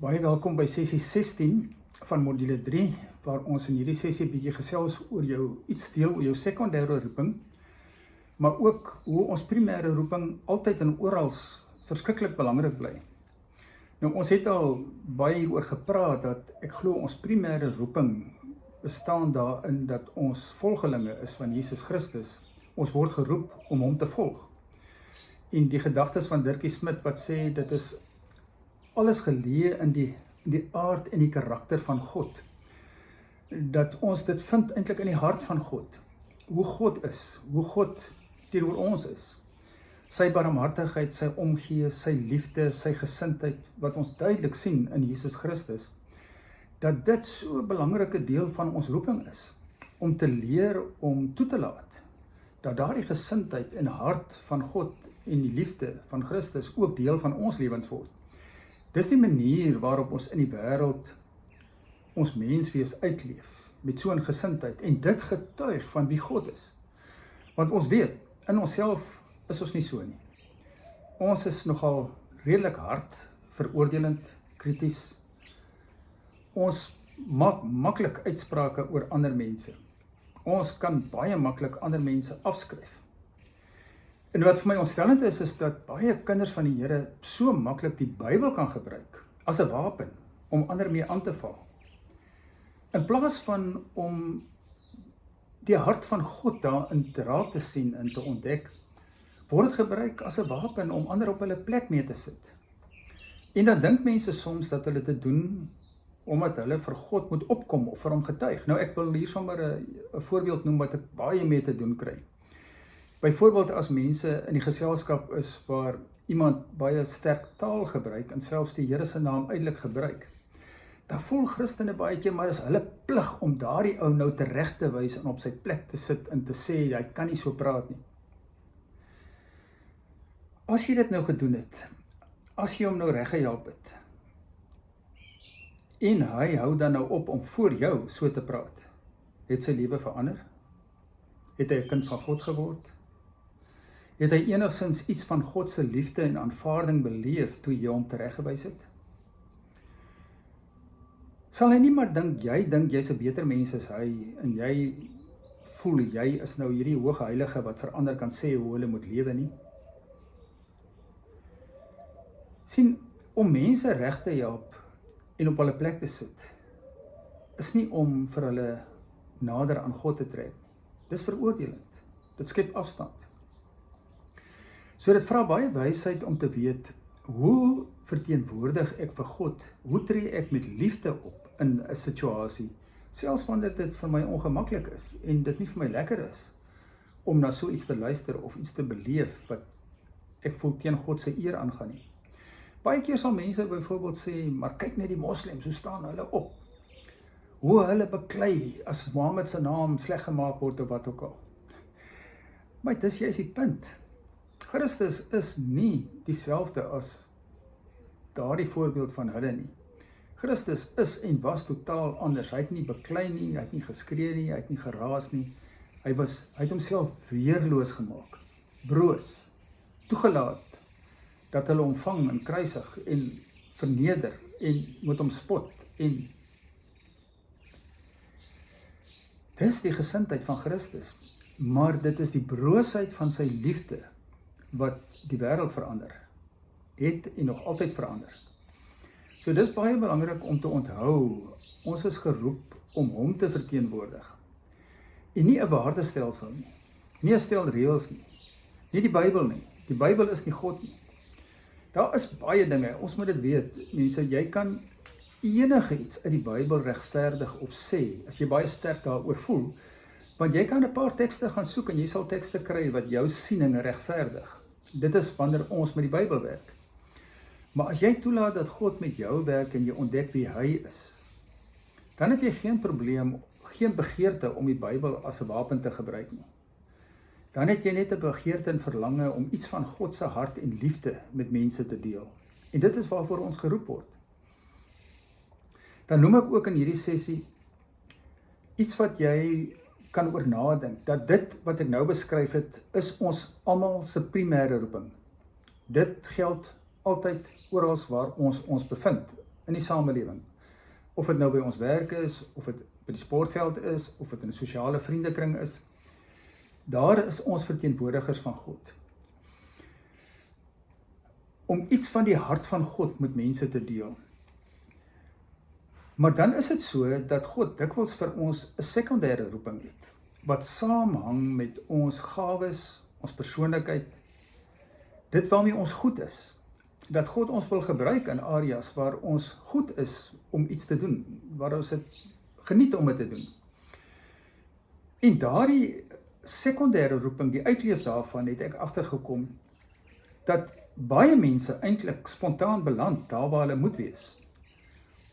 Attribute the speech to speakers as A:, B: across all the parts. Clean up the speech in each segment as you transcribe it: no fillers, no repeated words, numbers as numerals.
A: Baie welkom by sessie 16 van module 3, waar ons in hierdie sessie bietjie gesels oor iets deel oor jou sekondêre roeping, maar ook hoe ons primêre roeping altyd en oral verskriklik belangrik bly. Nou ons het al baie oor gepraat dat ek glo ons primêre roeping bestaan daarin dat ons volgelinge is van Jesus Christus. Ons word geroep om hom te volg. En die gedagtes van Dirkie Smit wat sê dit is alles geleë in die aard en die karakter van God. Dat ons dit vind eintlik in die hart van God. Hoe God is, hoe God teenoor ons is. Sy barmhartigheid, sy omgee, sy liefde, sy gesindheid, wat ons duidelik sien in Jesus Christus. Dat dit so 'n belangrike deel van ons roeping is. Om te leer om toe te laat. Dat daardie gesindheid en hart van God en die liefde van Christus ook deel van ons lewens word. Dis die manier waarop ons in die wêreld ons menswees uitleef, met so 'n gesindheid, en dit getuig van wie God is. Want ons weet, in onsself is ons nie so nie. Ons is nogal redelik hard, veroordelend, krities. Ons maak maklik uitsprake oor ander mense. Ons kan baie maklik ander mense afskryf. En wat vir my ontstellend is dat baie kinders van die Here so maklik die Bybel kan gebruik as 'n wapen om ander mee aan te val. In plaas van om die hart van God daarin te raak te sien en te ontdek, word dit gebruik as 'n wapen om ander op hulle plek mee te sit. En dan dink mense soms dat hulle dit doen omdat hulle vir God moet opkom of vir hom getuig. Nou ek wil hier sommer 'n voorbeeld noem wat ek baie mee te doen kry. Byvoorbeeld as mense in die geselskap is waar iemand baie sterk taal gebruik en selfs die Here se naam uitelik gebruik, dan voel Christene baie keer maar is hulle plig om daardie ou nou tereg te wys en op sy plek te sit en te sê hy kan nie so praat nie. As jy dit nou gedoen het, as jy hom nou reg gehelp het, en hy hou dan nou op om voor jou so te praat, het sy lewe verander? Het hy 'n kind van God geword? Het hy enigstens iets van God se liefde en aanvaarding beleef toe jy hom tereggewys het? Sal hy nie maar dink jy's 'n beter mens as hy, en jy voel jy is nou hierdie hoë heilige wat vir ander kan sê hoe hulle moet lewe nie? Sien, om mense reg te help en op hulle plek te sit, is nie om vir hulle nader aan God te trek. Dis veroordelend. Dit skep afstand. So dit vra baie wysheid om te weet, hoe verteenwoordig ek vir God? Hoe tree ek met liefde op in 'n situasie? Selfs wanneer dit vir my ongemaklik is en dit nie vir my lekker is om na so iets te luister of iets te beleef wat ek voel teen God se eer aangaan nie. Baie keer sal mense byvoorbeeld sê, maar kyk net die moslems, hoe staan hulle op? Hoe hulle beklei as Mohammed se naam sleg gemaak word of wat ook al. Maar dis juist die punt. Christus is nie dieselfde as daardie voorbeeld van hulle nie. Christus is en was totaal anders. Hy het nie beklei nie, hy het nie geskree nie, hy het nie geraas nie. Hy het homself weerloos gemaak, broos, toegelaat dat hulle omvang en kruisig en verneder en moet hom spot. En dis die gesindheid van Christus, maar dit is die broosheid van sy liefde wat die wêreld verander, het en nog altyd verander. So dis baie belangrik om te onthou, ons is geroep om hom te verteenwoordig. En nie 'n waardestelsel nie, nie 'n stel reëls nie, nie die Bybel nie. Die Bybel is nie God nie. Daar is baie dinge, ons moet dit weet, mense, jy kan enige iets uit die Bybel regverdig of sê, as jy baie sterk daaroor voel, want jy kan 'n paar tekste gaan soek en jy sal tekste kry wat jou siening regverdig. Dit is wanneer ons met die Bybel werk. Maar as jy toelaat dat God met jou werk en jy ontdek wie hy is, dan het jy geen probleem, geen begeerte om die Bybel as 'n wapen te gebruik nie. Dan het jy net 'n begeerte en verlange om iets van God se hart en liefde met mense te deel. En dit is waarvoor ons geroep word. Dan noem ek ook in hierdie sessie iets wat jy kan oor nadink, dat dit wat ek nou beskryf het, is ons almal se primêre roeping. Dit geld altyd oral waar ons bevind, in die samelewing. Of dit nou by ons werk is, of dit by die sportveld is, of dit in 'n sosiale vriendekring is. Daar is ons verteenwoordigers van God. Om iets van die hart van God met mense te deel. Maar dan is dit so dat God dikwels vir ons 'n sekondêre roeping het, wat saamhang met ons gawes, ons persoonlikheid, dit waarmee ons goed is. Dat God ons wil gebruik in areas waar ons goed is om iets te doen, waar ons dit geniet om dit te doen. En daardie sekondêre roeping, die uitleef daarvan, het ek agtergekom, dat baie mense eintlik spontaan beland daar waar hulle moet wees.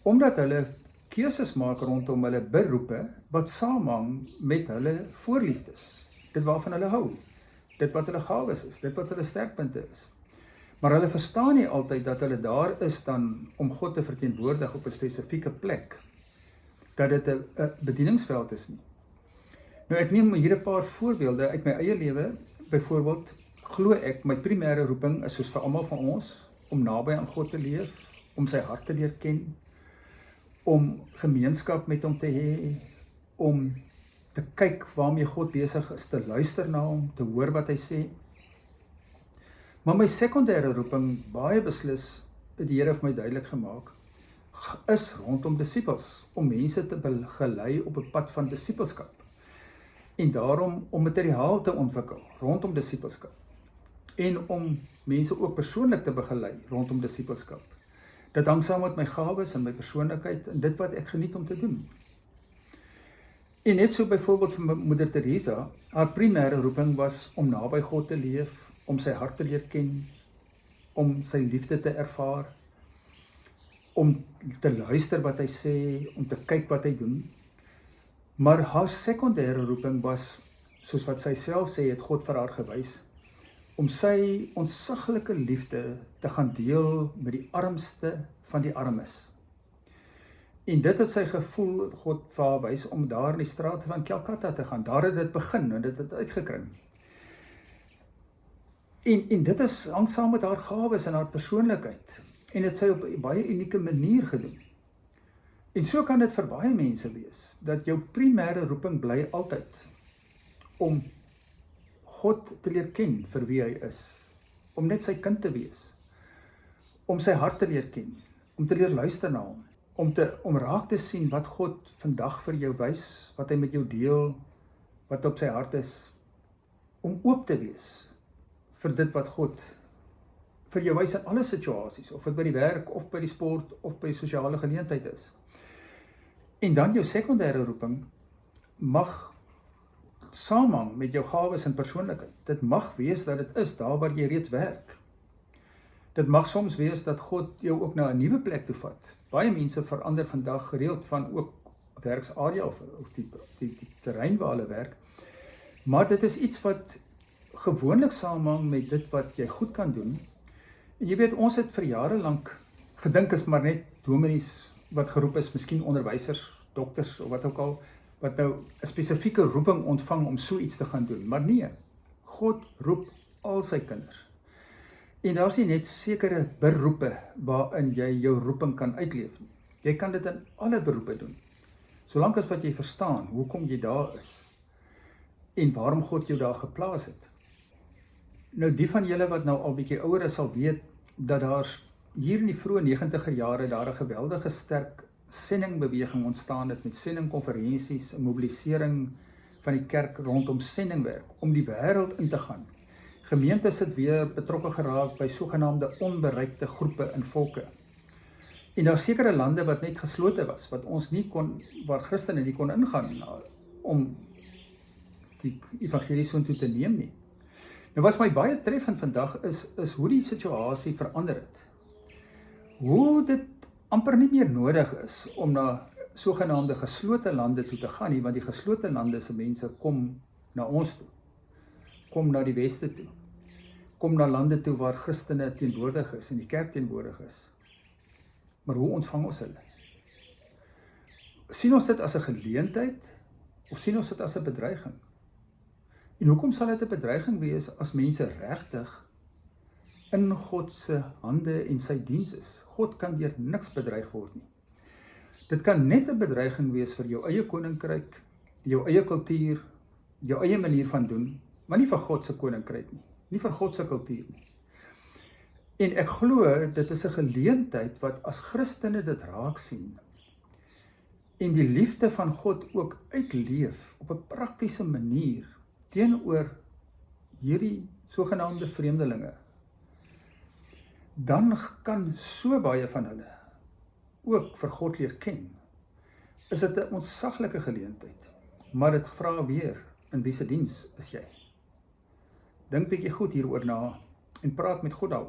A: Omdat hulle keuses maak rondom hulle beroepe, wat saamhang met hulle voorliefdes, dit waarvan hulle hou, dit wat hulle gawes is, dit wat hulle sterkpunte is. Maar hulle verstaan nie altyd dat hulle daar is dan om God te verteenwoordig op 'n spesifieke plek, dat dit 'n bedieningsveld is nie. Nou ek neem hier 'n paar voorbeelde uit my eie lewe. Byvoorbeeld, glo ek my primêre roeping is soos vir almal van ons om naby aan God te leef, om sy hart te leer ken, om gemeenskap met hom te hê, om te kyk waarmee God besig is, te luister na hom, te hoor wat hy sê. Maar my sekondêre roeping, baie beslis, het die Here vir my duidelik gemaak, is rondom disippels, om mense te gelei op 'n pad van disippelskap. En daarom om materiaal te ontwikkel rondom disippelskap. En om mense ook persoonlik te begelei rondom disippelskap. Dit hang saam met my gawes en my persoonlikheid en dit wat ek geniet om te doen. En net so byvoorbeeld vir Moeder Teresa, haar primêre roeping was om naby God te leef, om sy hart te leer ken, om sy liefde te ervaar, om te luister wat hy sê, om te kyk wat hy doen. Maar haar sekondêre roeping was, soos wat sy self sê, het God vir haar gewys, om sy onsigbare liefde te gaan deel met die armste van die armes. En dit het sy gevoel, God vir haar wys, om daar in die strate van Calcutta te gaan. Daar het dit begin en dit het uitgekring. En dit hang saam met haar gawes en haar persoonlikheid. En dit sy op 'n baie unieke manier gedoen. En so kan dit vir baie mense wees, dat jou primêre roeping bly altyd om God te leer ken vir wie hy is, om net sy kind te wees, om sy hart te leer ken, om te leer luister na hom, om raak te sien wat God vandag vir jou wys, wat hy met jou deel, wat op sy hart is, om oop te wees vir dit wat God vir jou wys in alle situasies, of dit by die werk, of by die sport, of by die sosiale geleentheid is. En dan jou sekondêre roeping mag saamhang met jou gawes en persoonlikheid. Dit mag wees dat dit is daar waar jy reeds werk. Dit mag soms wees dat God jou ook na 'n nuwe plek toe vat. Baie mense verander vandag gereeld van ook werksarea of die terrein waar hulle werk. Maar dit is iets wat gewoonlik saamhang met dit wat jy goed kan doen. En jy weet, ons het vir jare lank gedink is maar net dominees wat geroep is, miskien onderwysers, dokters of wat ook al, wat nou 'n spesifieke roeping ontvang om so iets te gaan doen. Maar nee, God roep al sy kinders. En daar is nie net sekere beroepe waarin jy jou roeping kan uitleef nie. Jy kan dit in alle beroepe doen. Solank as wat jy verstaan hoekom jy daar is en waarom God jou daar geplaas het. Nou die van julle wat nou al bietjie ouer is sal weet dat daar hier in die vroeë 90er jare daar 'n geweldige sterk sendingbeweging ontstaan het met sendingkonferensies, 'n mobilisering van die kerk rondom sendingwerk om die wêreld in te gaan. Gemeentes het weer betrokke geraak by sogenaamde onbereikte groepe en volke. En daar sekere lande wat net geslote was, wat ons nie kon, waar Christene nie kon ingaan om die evangelie soontoe te neem nie. Nou wat my baie treffend vandag is hoe die situasie verander het. Hoe dit amper nie meer nodig is om na sogenaamde geslote lande toe te gaan nie, want die geslote lande se mense kom na ons toe. Kom na die weste toe. Kom na lande toe waar Christene teenwoordig is en die kerk teenwoordig is. Maar hoe ontvang ons hulle? Sien ons dit as 'n geleentheid of sien ons dit as 'n bedreiging? En hoekom sal dit 'n bedreiging wees as mense regtig in God se hande en sy diens is. God kan deur niks bedreig word nie. Dit kan net 'n bedreiging wees vir jou eie koninkryk, jou eie kultuur, jou eie manier van doen, maar nie vir God se koninkryk nie, nie vir God se kultuur nie. En ek glo, dit is 'n geleentheid wat as Christene dit raak sien, en die liefde van God ook uitleef op 'n praktiese manier teenoor hierdie sogenaamde vreemdelinge, dan kan so baie van hulle ook vir God leer ken. Is dit 'n ontsaglike geleentheid, maar dit vra weer, in wie se diens is jy? Dink bietjie goed hieroor na en praat met God daaroor.